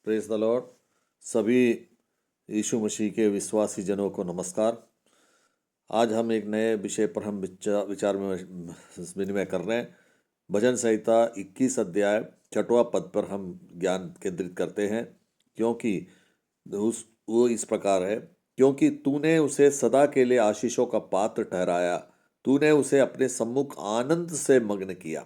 Praise the Lord. सभी यीशु मसीह के विश्वासी जनों को नमस्कार। आज हम एक नए विषय पर हम विचार में विनिमय कर रहे हैं। भजन संहिता 21 अध्याय 6वां पद पर हम ज्ञान केंद्रित करते हैं, क्योंकि वो इस प्रकार है। क्योंकि तूने उसे सदा के लिए आशीषों का पात्र ठहराया, तूने उसे अपने सम्मुख आनंद से मग्न किया।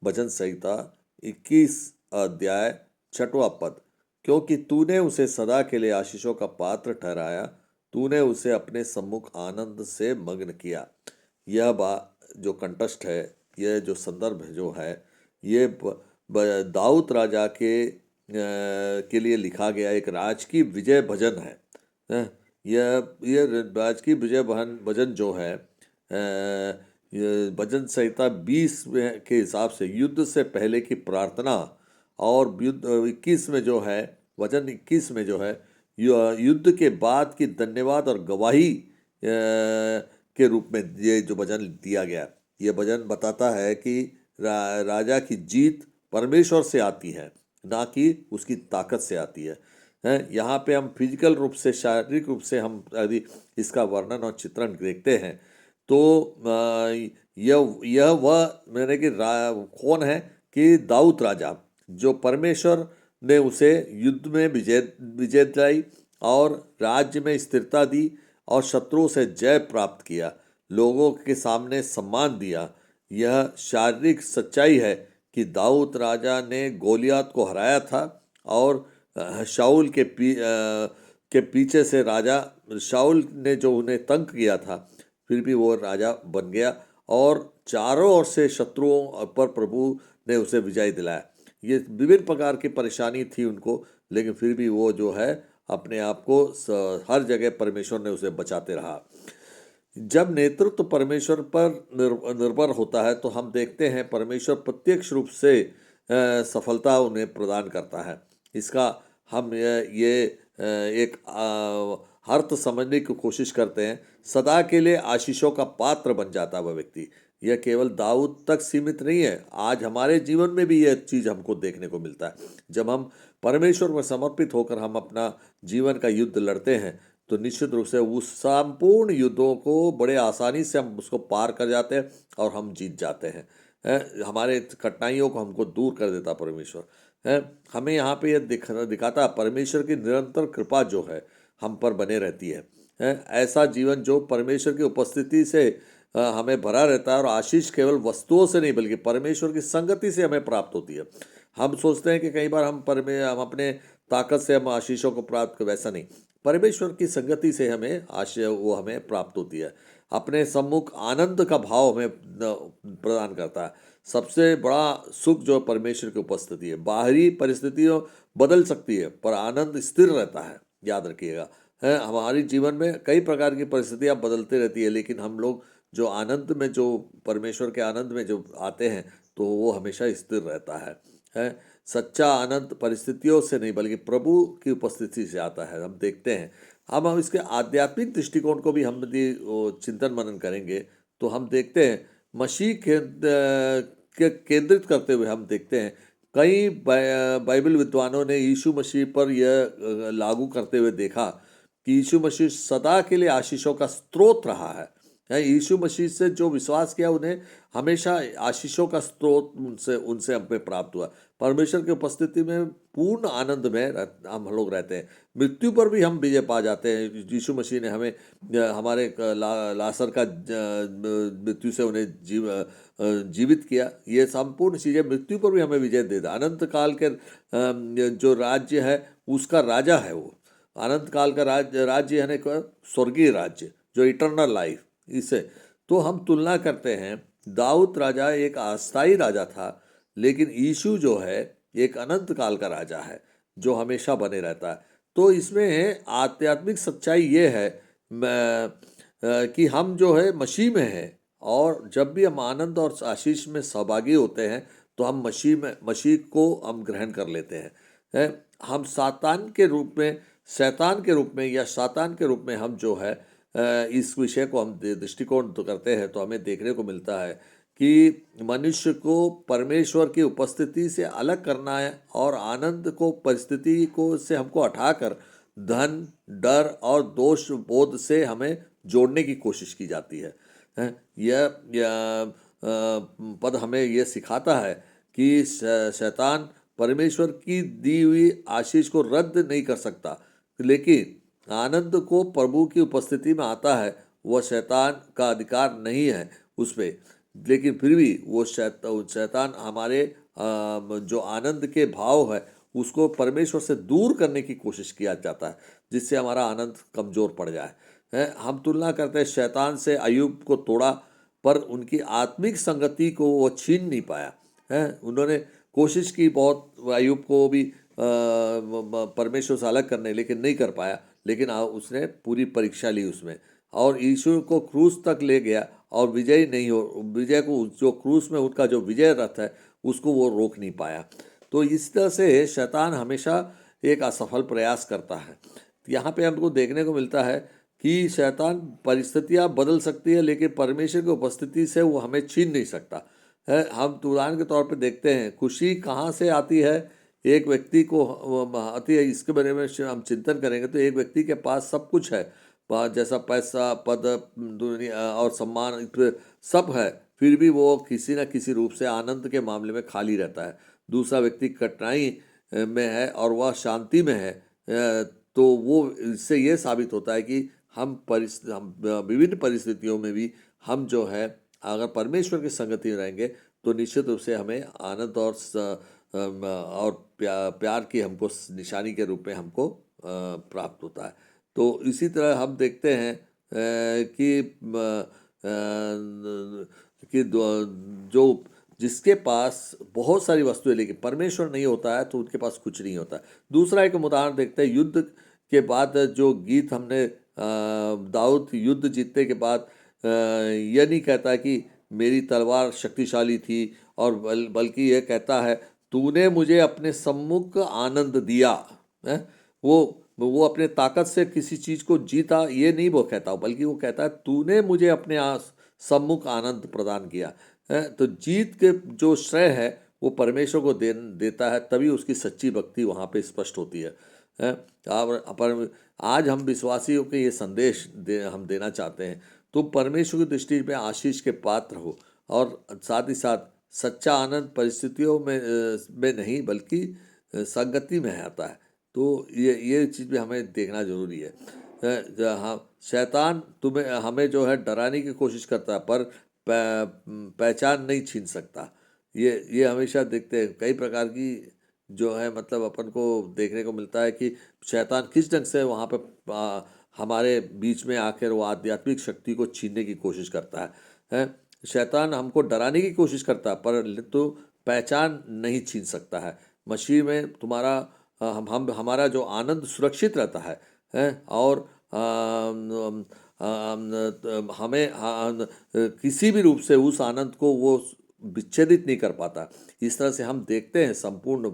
भजन संहिता 21 अध्याय 6वां पद। क्योंकि तूने उसे सदा के लिए आशीषों का पात्र ठहराया, तूने उसे अपने सम्मुख आनंद से मग्न किया। यह जो कंटेक्स्ट है, यह जो संदर्भ जो है, ये दाऊद राजा के लिए लिखा गया एक राजकीय विजय भजन है। यह राजकीय विजय भजन जो है, ये भजन संहिता 20 के हिसाब से युद्ध से पहले की प्रार्थना, और युद्ध 21 में जो है, वचन 21 में जो है युद्ध के बाद की धन्यवाद और गवाही के रूप में ये जो भजन दिया गया। ये भजन बताता है कि राजा की जीत परमेश्वर से आती है, ना कि उसकी ताकत से आती है। यहाँ पे हम फिजिकल रूप से, शारीरिक रूप से हम यदि इसका वर्णन और चित्रण देखते हैं तो यह वह मैंने कि कौन है कि दाऊद राजा, जो परमेश्वर ने उसे युद्ध में विजय दिलाई और राज्य में स्थिरता दी और शत्रुओं से जय प्राप्त किया, लोगों के सामने सम्मान दिया। यह शारीरिक सच्चाई है कि दाऊद राजा ने गोलियत को हराया था और शाऊल के पीछे से राजा शाऊल ने जो उन्हें तंग किया था, फिर भी वो राजा बन गया और चारों ओर से शत्रुओं पर प्रभु ने उसे विजय दिलाया। ये विभिन्न प्रकार की परेशानी थी उनको, लेकिन फिर भी वो जो है अपने आप को हर जगह परमेश्वर ने उसे बचाते रहा। जब नेतृत्व परमेश्वर पर निर्भर होता है तो हम देखते हैं परमेश्वर प्रत्यक्ष रूप से सफलता उन्हें प्रदान करता है। इसका हम ये एक अर्थ समझने की कोशिश करते हैं। सदा के लिए आशीषों का पात्र बन जाता है वह व्यक्ति। यह केवल दाऊद तक सीमित नहीं है, आज हमारे जीवन में भी यह चीज़ हमको देखने को मिलता है। जब हम परमेश्वर में समर्पित होकर हम अपना जीवन का युद्ध लड़ते हैं तो निश्चित रूप से उस संपूर्ण युद्धों को बड़े आसानी से हम उसको पार कर जाते हैं और हम जीत जाते हैं। हमारे कठिनाइयों को हमको दूर कर देता परमेश्वर है। हमें यहाँ पे यह दिखाता परमेश्वर की निरंतर कृपा जो है हम पर बने रहती है। ऐसा जीवन जो परमेश्वर की उपस्थिति से हमें भरा रहता है, और आशीष केवल वस्तुओं से नहीं बल्कि परमेश्वर की संगति से हमें प्राप्त होती है। हम सोचते हैं कि कई बार हम अपने ताकत से हम आशीषों को प्राप्त, वैसा नहीं, परमेश्वर की संगति से हमें वो हमें प्राप्त होती है। अपने सम्मुख आनंद का भाव हमें प्रदान करता है। सबसे बड़ा सुख जो परमेश्वर की उपस्थिति है। बाहरी परिस्थितियों बदल सकती है पर आनंद स्थिर रहता है, याद रखिएगा। हमारी जीवन में कई प्रकार की परिस्थितियां बदलती रहती है, लेकिन हम लोग जो आनंद में, जो परमेश्वर के आनंद में जो आते हैं तो वो हमेशा स्थिर रहता है। सच्चा आनंद परिस्थितियों से नहीं बल्कि प्रभु की उपस्थिति से आता है। हम देखते हैं, हम इसके आध्यात्मिक दृष्टिकोण को भी हम यदि चिंतन मनन करेंगे तो हम देखते हैं मसीह के केंद्रित करते हुए हम देखते हैं कई बाइबल विद्वानों ने यीशु मसीह पर यह लागू करते हुए देखा कि यीशु मसीह सदा के लिए आशीषों का स्रोत रहा है। यीशु मसीह से जो विश्वास किया उन्हें हमेशा आशीषों का स्रोत उनसे हमें प्राप्त हुआ। परमेश्वर की उपस्थिति में पूर्ण आनंद में हम लोग रहते हैं। मृत्यु पर भी हम विजय पा जाते हैं। यीशु मसीह ने हमें हमारे लासर का मृत्यु से उन्हें जीवित किया। ये संपूर्ण चीज़ें मृत्यु पर भी हमें विजय देता। अनंत काल के जो राज्य है उसका राजा है वो। अनंत काल का राज्य है स्वर्गीय राज्य, जो इटर्नल लाइफ। इसे तो हम तुलना करते हैं, दाऊद राजा एक अस्थायी राजा था, लेकिन यीशु जो है एक अनंत काल का राजा है जो हमेशा बने रहता है। तो इसमें आध्यात्मिक सच्चाई ये है कि हम जो है मसीह में हैं, और जब भी हम आनंद और आशीष में सहभागी होते हैं तो हम मसीह को हम ग्रहण कर लेते हैं। हम शैतान के रूप में हम जो है इस विषय को हम दृष्टिकोण तो करते हैं तो हमें देखने को मिलता है कि मनुष्य को परमेश्वर की उपस्थिति से अलग करना है और आनंद को परिस्थिति को से हमको हटाकर धन, डर और दोष बोध से हमें जोड़ने की कोशिश की जाती है। यह पद हमें यह सिखाता है कि शैतान परमेश्वर की दी हुई आशीष को रद्द नहीं कर सकता, लेकिन आनंद को प्रभु की उपस्थिति में आता है। वह शैतान का अधिकार नहीं है उस पर, लेकिन फिर भी वो शैतान हमारे जो आनंद के भाव है उसको परमेश्वर से दूर करने की कोशिश किया जाता है, जिससे हमारा आनंद कमज़ोर पड़ जाए। हम तुलना करते हैं शैतान से अय्यूब को तोड़ा, पर उनकी आत्मिक संगति को वो छीन नहीं पाया है। उन्होंने कोशिश की बहुत अय्यूब को भी परमेश्वर से अलग करने, लेकिन नहीं कर पाया। लेकिन उसने पूरी परीक्षा ली उसमें, और यीशु को क्रूस तक ले गया और विजय को जो क्रूस में उनका जो विजय रथ है उसको वो रोक नहीं पाया। तो इस तरह से शैतान हमेशा एक असफल प्रयास करता है। यहाँ पे हमको देखने को मिलता है कि शैतान परिस्थितियाँ बदल सकती है, लेकिन परमेश्वर की उपस्थिति से वो हमें छीन नहीं सकता है। हम उदाहरण के तौर पे देखते हैं खुशी कहाँ से आती है। एक व्यक्ति को आती है, इसके बारे में हम चिंतन करेंगे तो एक व्यक्ति के पास सब कुछ है, जैसा पैसा, पद, दुनिया और सम्मान सब है, फिर भी वो किसी न किसी रूप से आनंद के मामले में खाली रहता है। दूसरा व्यक्ति कठिनाई में है और वह शांति में है, तो वो इससे ये साबित होता है कि हम विभिन्न परिस्थितियों में भी हम जो है अगर परमेश्वर की संगति में रहेंगे तो निश्चित रूप से हमें आनंद और प्यार की हमको निशानी के रूप में हमको प्राप्त होता है। तो इसी तरह हम देखते हैं कि जो जिसके पास बहुत सारी वस्तुएं लेकिन परमेश्वर नहीं होता है तो उनके पास कुछ नहीं होता है। दूसरा एक उदाहरण देखते हैं, युद्ध के बाद जो गीत हमने दाऊद युद्ध जीतने के बाद यह नहीं कहता कि मेरी तलवार शक्तिशाली थी, और बल्कि यह कहता है तूने मुझे अपने सम्मुख आनंद दिया है। वो अपने ताकत से किसी चीज़ को जीता ये नहीं वो कहता, बल्कि वो कहता है तूने मुझे अपने सम्मुख आनंद प्रदान किया है। तो जीत के जो श्रेय है वो परमेश्वर को देता है, तभी उसकी सच्ची भक्ति वहाँ पे स्पष्ट होती है। पर आज हम विश्वासियों के ये संदेश हम देना चाहते हैं, तुम परमेश्वर की दृष्टि में आशीष के पात्र हो, और साथ ही साथ सच्चा आनंद परिस्थितियों में नहीं बल्कि संगति में आता है। तो ये चीज़ भी हमें देखना जरूरी है। हाँ, शैतान हमें जो है डराने की कोशिश करता है, पर पहचान नहीं छीन सकता। ये हमेशा देखते हैं कई प्रकार की जो है मतलब अपन को देखने को मिलता है कि शैतान किस ढंग से वहाँ पे हमारे बीच में आकर वो आध्यात्मिक शक्ति को छीनने की कोशिश करता है। शैतान हमको डराने की कोशिश करता है, पर तो पहचान नहीं छीन सकता है। मसीह में तुम्हारा हमारा जो आनंद सुरक्षित रहता है और हमें किसी भी रूप से उस आनंद को वो विच्छेदित नहीं कर पाता। इस तरह से हम देखते हैं संपूर्ण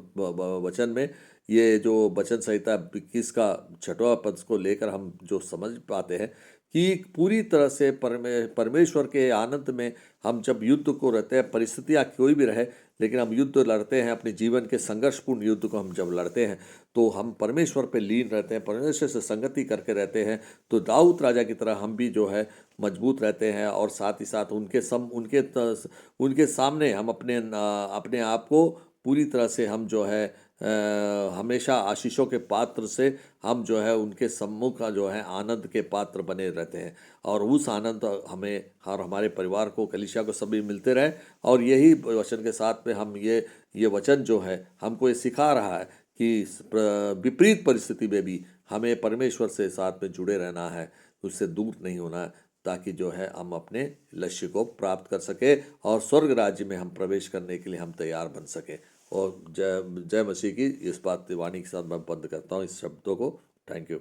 वचन में, ये जो वचन संहिता 21 का 6वां पद को लेकर हम जो समझ पाते हैं कि पूरी तरह से परमेश्वर के आनंद में हम जब युद्ध को रहते हैं, परिस्थितियाँ कोई भी रहे, लेकिन हम युद्ध लड़ते हैं, अपने जीवन के संघर्षपूर्ण युद्ध को हम जब लड़ते हैं तो हम परमेश्वर पे लीन रहते हैं, परमेश्वर से संगति करके रहते हैं। तो दाऊद राजा की तरह हम भी जो है मजबूत रहते हैं, और साथ ही साथ उनके सामने हम अपने आप को पूरी तरह से हम जो है हमेशा आशीषों के पात्र से हम जो है उनके सम्मुख का जो है आनंद के पात्र बने रहते हैं, और उस आनंद हमें और हमारे परिवार को, कलीसिया को सभी मिलते रहे। और यही वचन के साथ में हम ये वचन जो है हमको ये सिखा रहा है कि विपरीत परिस्थिति में भी हमें परमेश्वर से साथ में जुड़े रहना है, उससे दूर नहीं होना है, ताकि जो है हम अपने लक्ष्य को प्राप्त कर सके और स्वर्ग राज्य में हम प्रवेश करने के लिए हम तैयार बन सके। और जय मसीह की इस बात वाणी के साथ मैं बंद करता हूँ इस शब्दों को। Thank you.